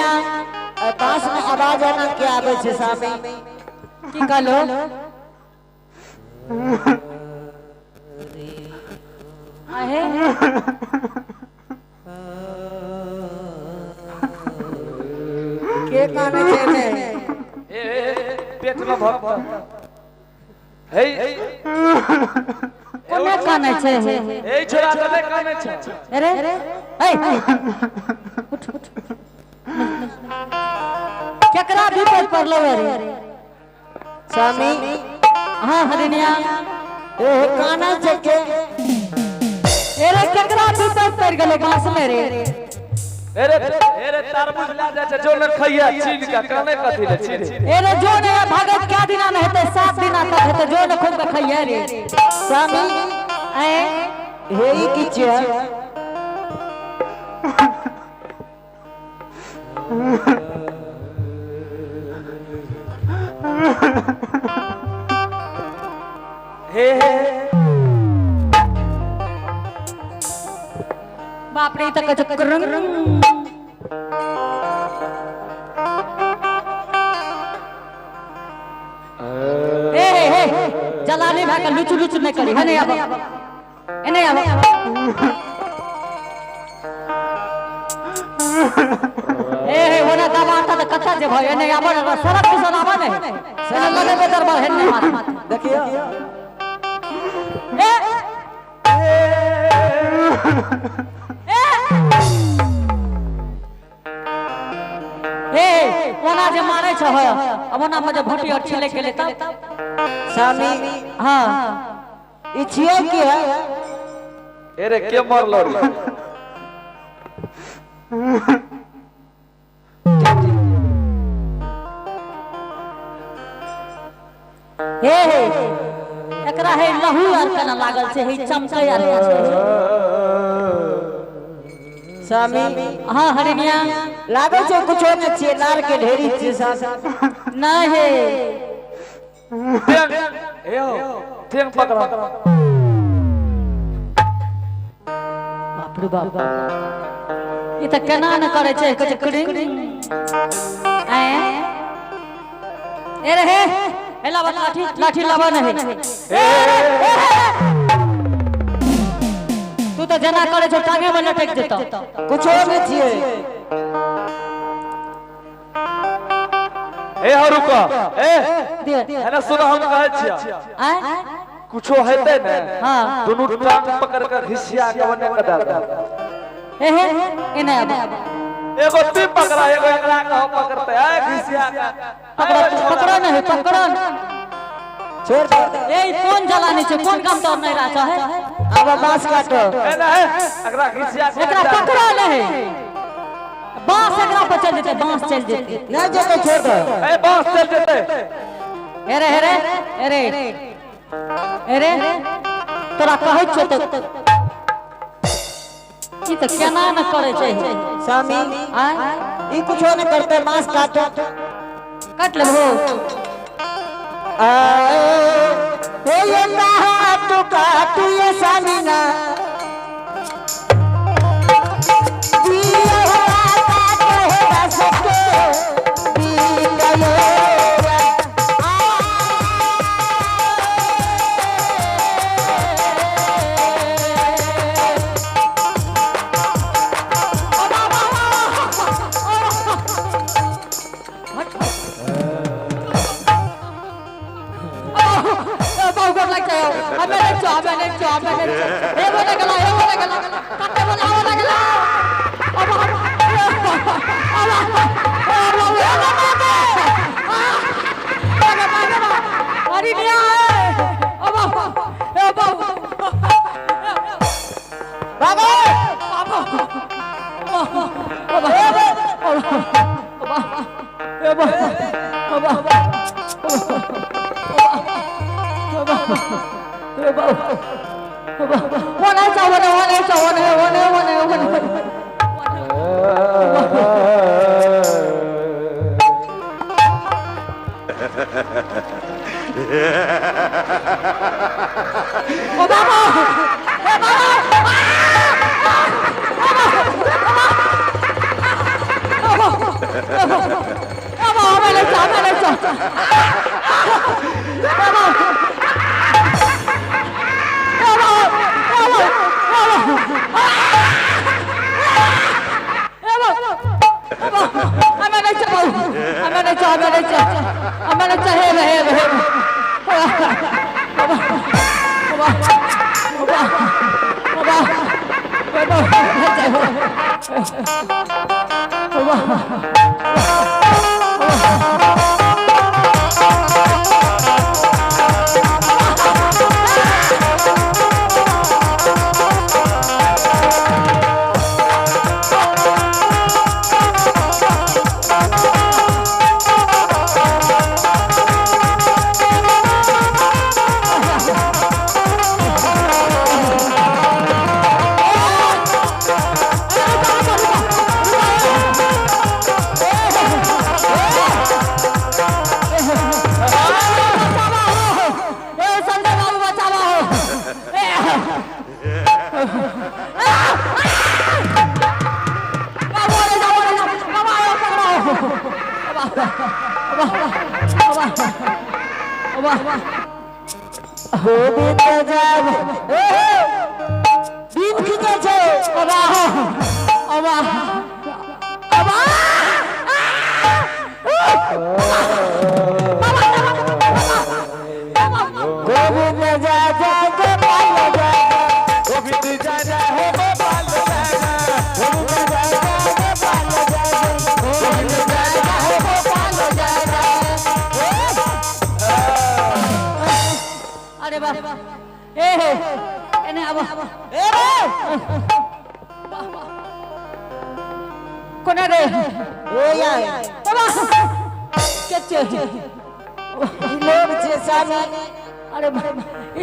हरिनिया पास में आवाज आना क्या आवे छे सामी की कहलो आहे के काने छे ने ए पेट में भक्त हे कोने काने छे ए छोरा तने काने छे अरे ए उठ उठ केकरा विपद पड़लो रे स्वामी हां हरिनिया ए काना छके एरे केकरा विपद पड़ गेलो बास में रे एरे तरबूज ला जा छे जो न खइया छीन का काने कथि ले छीन एरे जो ने भगत क्या दिना न हेते 7 दिना तक हेते जो न खूब के खइया रे स्वामी ए हेई की छे हे बाप रे तक चक्कर ए हे जलाने भागा लुचु लुचु नहीं करी हने अब एने अब ए हे ओना दबा त कथा जे भय एने अब सड़क से आवा ने सड़क लगे पे दरबार हेने माथ देखियो ए ओना जे मारे छ हो अब ओना में जे भटी अच्छी ले गेले तब स्वामी हां ई छिए की है एरे के मरलो रे हे एकरा है लहू आर कना लागल छे हे चमकै आर स्वामी हां हरिनिया लागल छे कुछो न छे लाल के ढेरी छे ना हे एयो ठेंग पकड़ा बाप रे बाप ई त केना न करे छे कछ कडिंग ए रे हे एला लाठी लाठी लावा नहीं तू तो जना करे छो टांगे में लटक देता कुछ और नहीं छिए ए हरुका ए है ना सुनो हम कहै छियै कुछो हेते ने हां दोनों टांग पकड़ के घिसिया के ओने कदा ए एने अब एगो ती पकड़ा एगो एकरा का पकड़ते है घिसिया का पकड़ा नहीं पकड़ा छोड़ दे ए कौन जलाने छे कौन काम तो नहीं रहा है अब बांस काटो ए ना एकरा घिसिया एकरा पकड़ा नहीं बांस एकरा पर चल जेते बांस चल जेते नहीं जेते छोड़ दो ए बांस चल जेते अरे अरे अरे अरे तोरा कहै छो त ई त केना न करे छै स्वामी ई कुछो न करते मांस काट लेबो हे ये हाथ काट ये स्वामी ना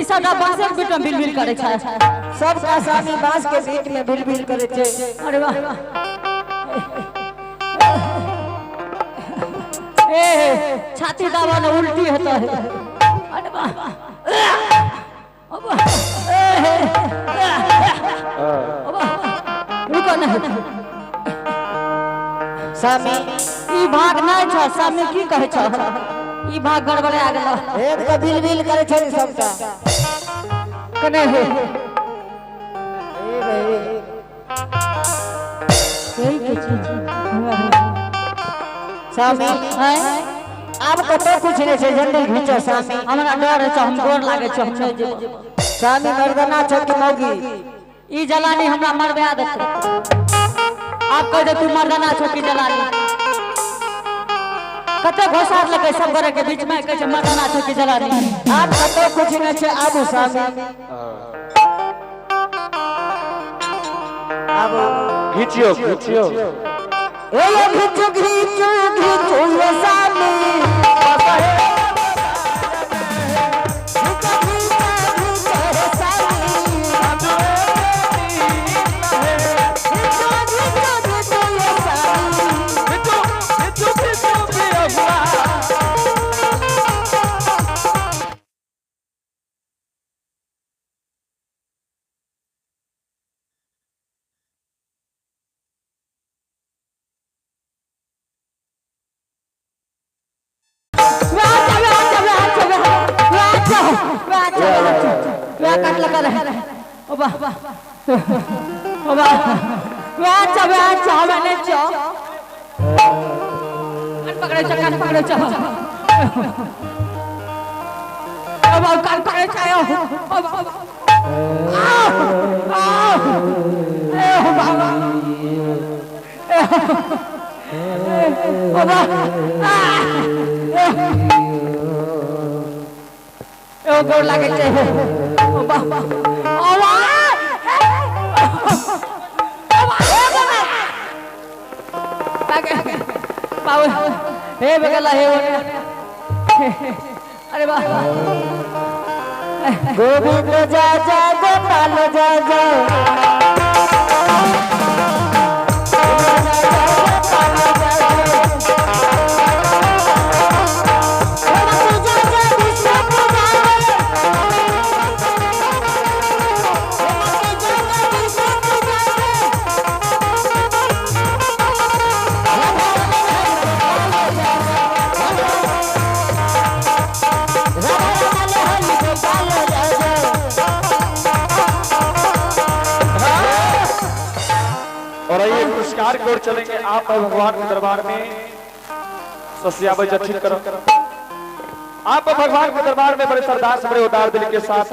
बिल करे छे सब का सामी बांस के बीच में बिल करे छे। अरे वाह छाती दबा ना उल्टी होता है। अरे वाह रुको ना सामी ई भाग नहीं छ सामी की कहे छ ई भाग गड़बड़े आ गेल एक का बिल करे छे सबका कने है ए भाई सही के चीज सामी है अब कतो कुछ नहीं छे जल्दी घिंचो सामी हमरा डर छ हम गोर लागे छ हम नहीं जेबो सामी मर्दाना छ कि मौगी ई जलानी हमरा मरबा देते आप कह दे तू मर्दाना छ कि जलानी कते घोसार लगे सब करे के बीच में कह छ मर्दाना छ कि जलानी आप कतो कुछ नहीं छे आबू सामी अब घिचियो घिचियो ए घिचो घिचो घिचो ये सामी काट लगा रहे ओ वाह ओ वाह मैंने चो कान पकड़े चो ओ वाह कान पकड़े चायो ओ वाह ओ बाबा ओ ओ गोर लागे छे ओ बाबा ओ वाह पावे हे बगला हे अरे वाह गोविंद जा जा गोपाल जा जा पुरस्कार की ओर चलेंगे। आप भगवान के दरबार में सस्या भाई ठीक करो। आप भगवान के दरबार में बड़े सरदार से बड़े उदार दिल के साथ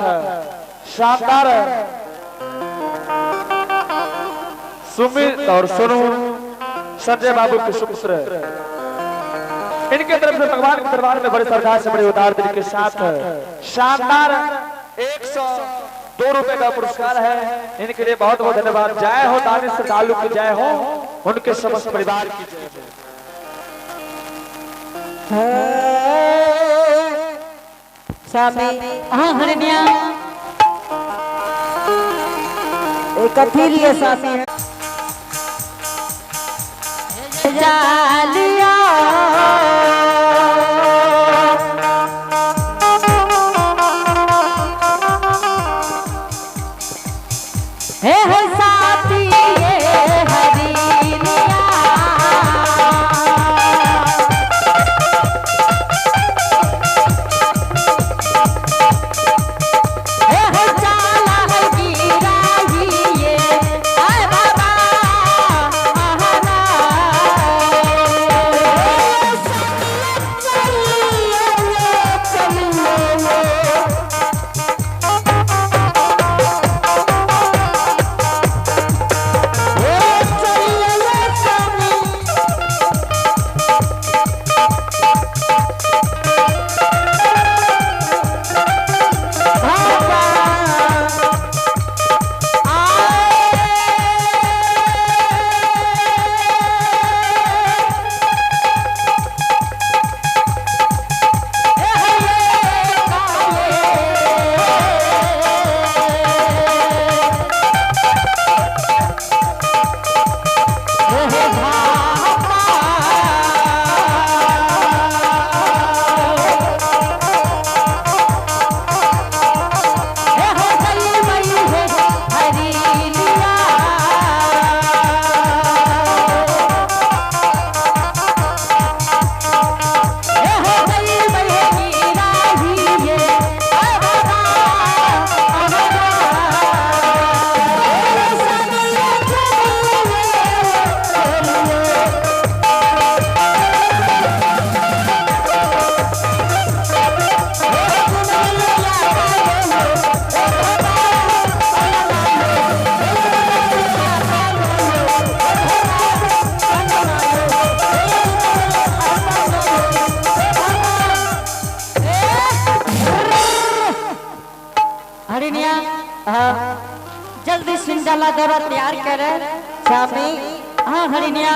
शानदार सुमित और सुनो संजय बाबू के सुपुत्र इनके तरफ से भगवान के दरबार में बड़े सरदार से बड़े उदार दिल के साथ शानदार 102 रुपए का पुरस्कार है। इनके लिए बहुत बहुत धन्यवाद। जय हो दानिश श्रद्धालु की जय हो, उनके समस्त परिवार की जय हो। स्वामी हाँ हरनिया एक कथी लिए स्वामी है जालिया हे साथी ये हरिनिया हे चाला है गिराही ये आय बाबा आहाना हरिनिया जल्दी सिंडला दौरा तैयार करे स्वामी हाँ हरिनिया